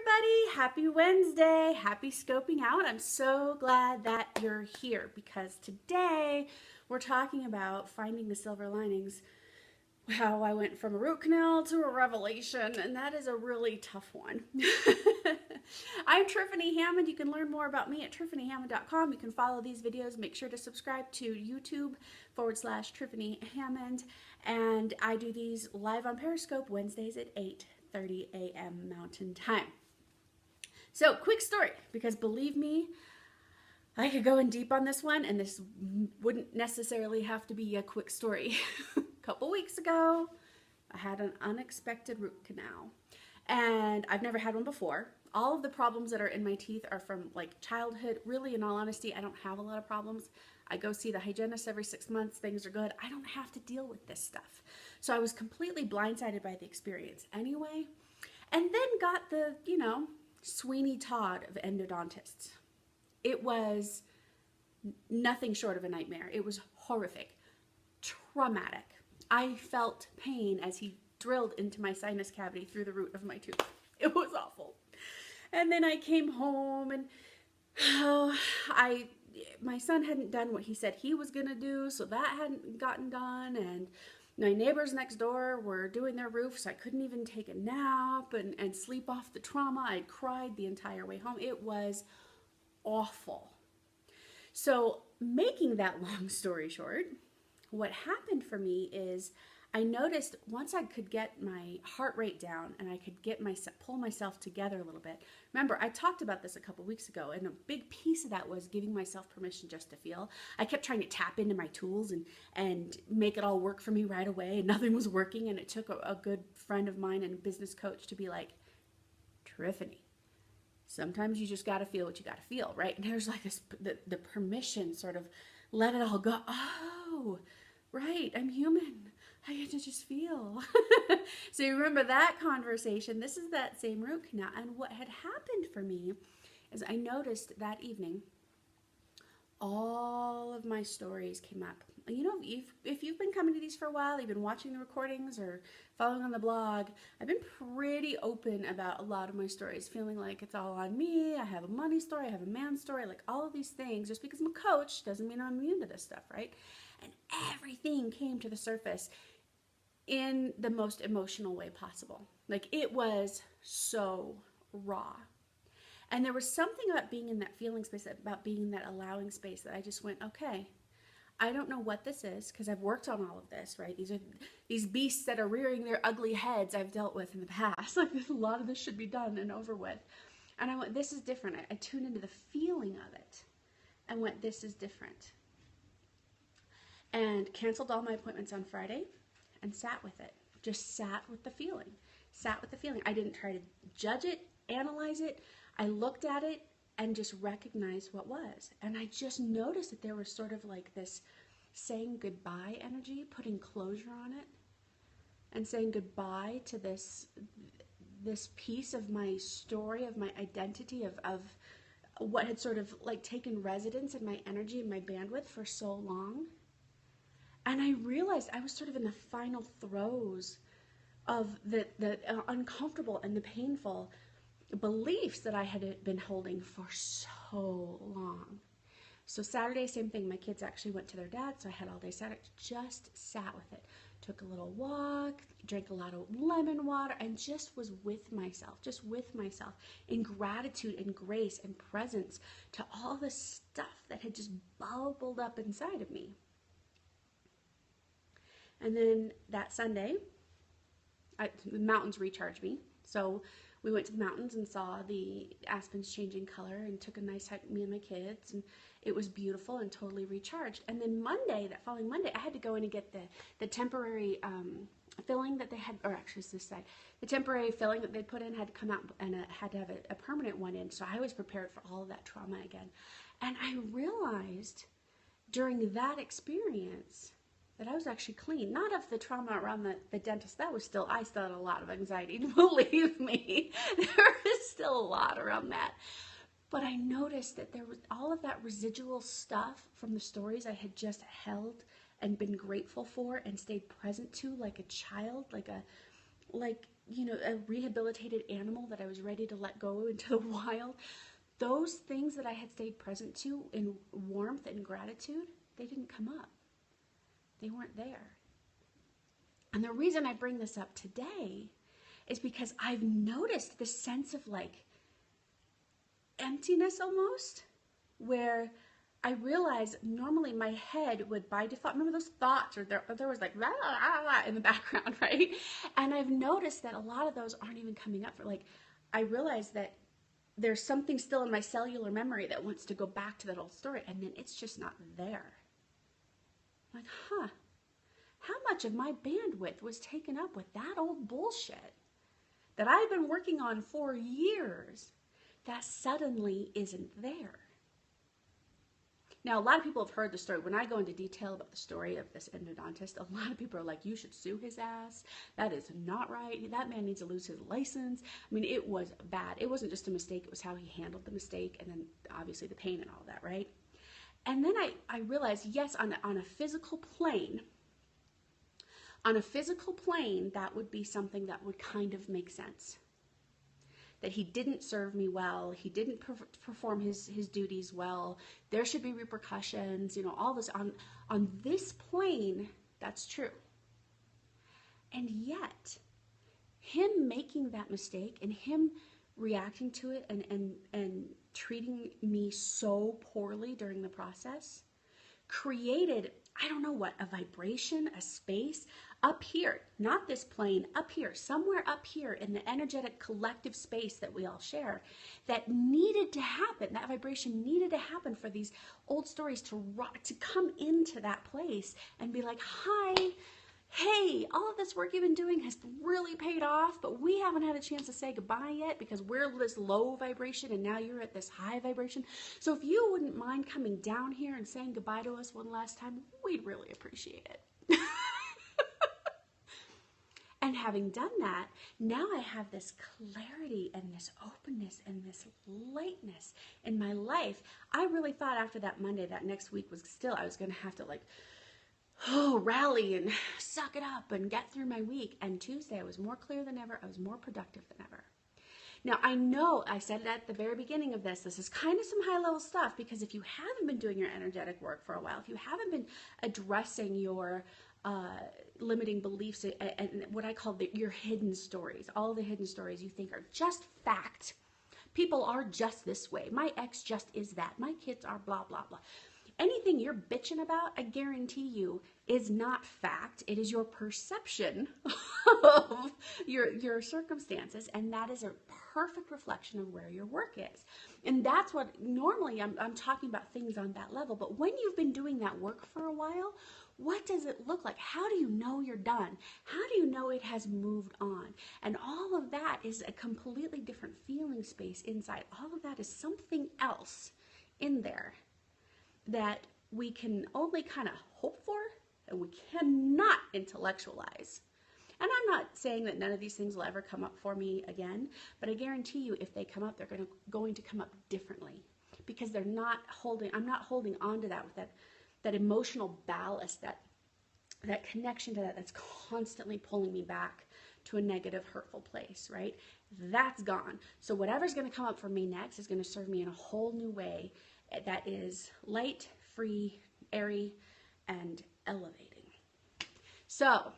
everybody. Happy Wednesday. Happy scoping out. I'm so glad that you're here because today we're talking about finding the silver linings. How I went from a root canal to a revelation, and that is a really tough one. I'm Triffany Hammond. You can learn more about me at triffanyhammond.com. You can follow these videos. Make sure to subscribe to YouTube/Triffany Hammond. And I do these live on Periscope Wednesdays at 8:30 a.m. Mountain Time. So, quick story, because believe me, I could go in deep on this one, and this wouldn't necessarily have to be a quick story. A couple weeks ago, I had an unexpected root canal, and I've never had one before. All of the problems that are in my teeth are from like childhood. Really, in all honesty, I don't have a lot of problems. I go see the hygienist every 6 months. Things are good. I don't have to deal with this stuff. So I was completely blindsided by the experience anyway, and then got the, Sweeney Todd of Endodontists. It was nothing short of a nightmare. It was horrific, traumatic. I felt pain as he drilled into my sinus cavity through the root of my tooth. It was awful. And then I came home, and my son hadn't done what he said he was gonna do, so that hadn't gotten done, and my neighbors next door were doing their roof, so I couldn't even take a nap and sleep off the trauma. I cried the entire way home. It was awful. So, making that long story short, what happened for me is I noticed once I could get my heart rate down and I could pull myself together a little bit. Remember, I talked about this a couple weeks ago, and a big piece of that was giving myself permission just to feel. I kept trying to tap into my tools and make it all work for me right away, and nothing was working. And it took a good friend of mine and a business coach to be like, Triffany, sometimes you just got to feel what you got to feel, right? And there's like this, the permission, sort of let it all go. Oh, right, I'm human. I get to just feel. So you remember that conversation. This is that same root canal. And what had happened for me is I noticed that evening all of my stories came up. If you've been coming to these for a while, you've been watching the recordings or following on the blog, I've been pretty open about a lot of my stories, feeling like it's all on me. I have a money story, I have a man story, like all of these things. Just because I'm a coach doesn't mean I'm immune to this stuff, right? And everything came to the surface in the most emotional way possible. Like, it was so raw. And there was something about being in that feeling space, about being in that allowing space, that I just went, okay, I don't know what this is, because I've worked on all of this, right? These are these beasts that are rearing their ugly heads I've dealt with in the past. Like, a lot of this should be done and over with. And I went, this is different. I tuned into the feeling of it and went, this is different. And canceled all my appointments on Friday and sat with it. Just sat with the feeling. Sat with the feeling. I didn't try to judge it, analyze it. I looked at it and just recognized what was. And I just noticed that there was sort of like this saying goodbye energy, putting closure on it, and saying goodbye to this piece of my story, of my identity, of what had sort of like taken residence in my energy and my bandwidth for so long. And I realized I was sort of in the final throes of the uncomfortable and the painful beliefs that I had been holding for so long. So Saturday, same thing. My kids actually went to their dad, so I had all day Saturday. Just sat with it. Took a little walk, drank a lot of lemon water, and just was with myself, in gratitude and grace and presence to all the stuff that had just bubbled up inside of me. And then that Sunday, the mountains recharged me. So we went to the mountains and saw the aspens changing color and took a nice hike, me and my kids, and it was beautiful and totally recharged. And then that following Monday, I had to go in and get the temporary filling that they had, or actually it's this side, the temporary filling that they put in had to come out, and had to have a permanent one in. So I was prepared for all of that trauma again. And I realized during that experience that I was actually clean. Not of the trauma around the dentist. I still had a lot of anxiety, believe me. There is still a lot around that. But I noticed that there was all of that residual stuff from the stories I had just held and been grateful for and stayed present to, like a child, like a rehabilitated animal that I was ready to let go into the wild. Those things that I had stayed present to in warmth and gratitude, they didn't come up. They weren't there. And the reason I bring this up today is because I've noticed this sense of like emptiness almost, where I realized normally my head would by default, remember those thoughts, or there was like rah, rah, rah, in the background, right? And I've noticed that a lot of those aren't even coming up for like, I realized that there's something still in my cellular memory that wants to go back to that old story, and then it's just not there. I'm like, how much of my bandwidth was taken up with that old bullshit that I've been working on for years that suddenly isn't there? Now, a lot of people have heard the story. When I go into detail about the story of this endodontist, a lot of people are like, you should sue his ass. That is not right. That man needs to lose his license. I mean, it was bad. It wasn't just a mistake. It was how he handled the mistake, and then obviously the pain and all that, right? And then I realized, yes, on a physical plane, that would be something that would kind of make sense. That he didn't serve me well, he didn't perform his duties well, there should be repercussions, all this. On this plane, that's true. And yet, him making that mistake and him reacting to it and treating me so poorly during the process created, I don't know what, a vibration, a space up here, not this plane, up here, somewhere up here in the energetic collective space that we all share, that needed to happen. That vibration needed to happen for these old stories to come into that place and be like, hi, hey, all of this work you've been doing has really paid off, but we haven't had a chance to say goodbye yet because we're this low vibration and now you're at this high vibration. So if you wouldn't mind coming down here and saying goodbye to us one last time, we'd really appreciate it. And having done that, now I have this clarity and this openness and this lightness in my life. I really thought after that Monday, that next week was still, I was going to have to rally and suck it up and get through my week. And Tuesday, I was more clear than ever. I was more productive than ever. Now, I know I said it at the very beginning of this is kind of some high-level stuff, because if you haven't been doing your energetic work for a while, if you haven't been addressing your limiting beliefs and what I call your hidden stories, all the hidden stories you think are just fact. People are just this way. My ex just is that. My kids are blah, blah, blah. Anything you're bitching about, I guarantee you, is not fact. It is your perception of your circumstances, and that is a perfect reflection of where your work is. And that's what normally I'm talking about, things on that level. But when you've been doing that work for a while, what does it look like? How do you know you're done? How do you know it has moved on? And all of that is a completely different feeling space inside. All of that is something else in there that we can only kind of hope for, and we cannot intellectualize. And I'm not saying that none of these things will ever come up for me again, but I guarantee you if they come up, they're going to come up differently, because I'm not holding on to that with that emotional ballast, that connection to that's constantly pulling me back to a negative, hurtful place, right? That's gone. So whatever's going to come up for me next is going to serve me in a whole new way that is light, free, airy, and elevating. So,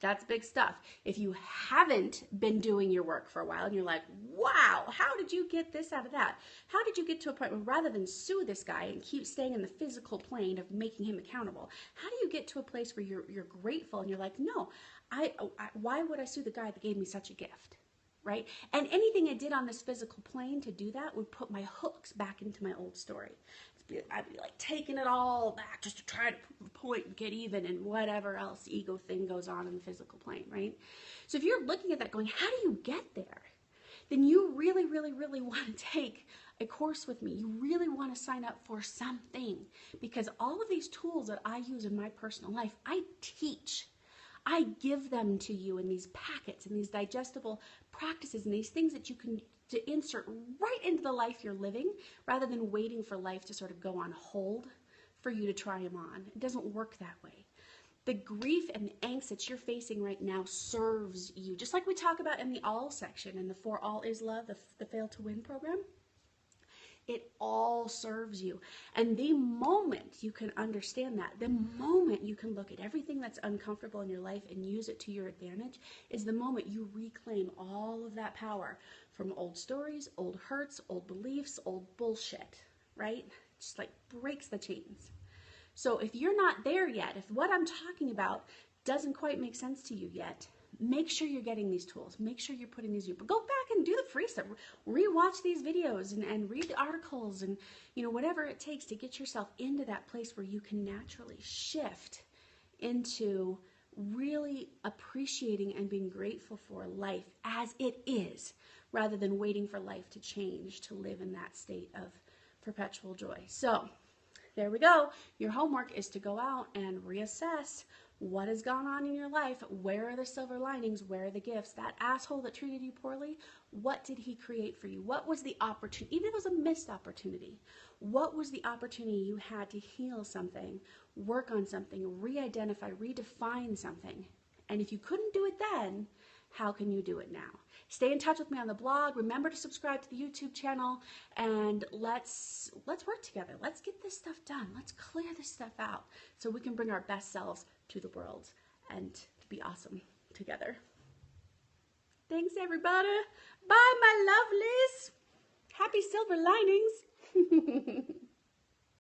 that's big stuff. If you haven't been doing your work for a while and you're like, wow, how did you get this out of that? How did you get to a point where rather than sue this guy and keep staying in the physical plane of making him accountable, how do you get to a place where you're grateful and you're like, no, why would I sue the guy that gave me such a gift? Right? And anything I did on this physical plane to do that would put my hooks back into my old story. I'd be like taking it all back just to try to prove a point and get even and whatever else ego thing goes on in the physical plane, right? So if you're looking at that going, how do you get there? Then you really, really, really want to take a course with me. You really want to sign up for something, because all of these tools that I use in my personal life, I teach. I give them to you in these packets and these digestible practices and these things that you can to insert right into the life you're living, rather than waiting for life to sort of go on hold for you to try them on. It doesn't work that way. The grief and the angst that you're facing right now serves you. Just like we talk about in the all section in the For All Is Love, the Fail to Win program. It all serves you. And the moment you can understand that, the moment you can look at everything that's uncomfortable in your life and use it to your advantage, is the moment you reclaim all of that power from old stories, old hurts, old beliefs, old bullshit, right? Just like breaks the chains. So if you're not there yet, if what I'm talking about doesn't quite make sense to you yet, make sure you're getting these tools. Make sure you're putting these, but go back and do the free stuff. Rewatch these videos and read the articles and, you know, whatever it takes to get yourself into that place where you can naturally shift into really appreciating and being grateful for life as it is, rather than waiting for life to change to live in that state of perpetual joy. So there we go. Your homework is to go out and reassess what has gone on in your life. Where are the silver linings? Where are the gifts? That asshole that treated you poorly, what did he create for you? What was the opportunity? Even if it was a missed opportunity, what was the opportunity you had to heal something, work on something, re-identify, redefine something? And if you couldn't do it then, how can you do it now? Stay in touch with me on the blog. Remember to subscribe to the YouTube channel, and let's work together. Let's get this stuff done. Let's clear this stuff out so we can bring our best selves to the world and be awesome together. Thanks, everybody. Bye, my lovelies. Happy silver linings.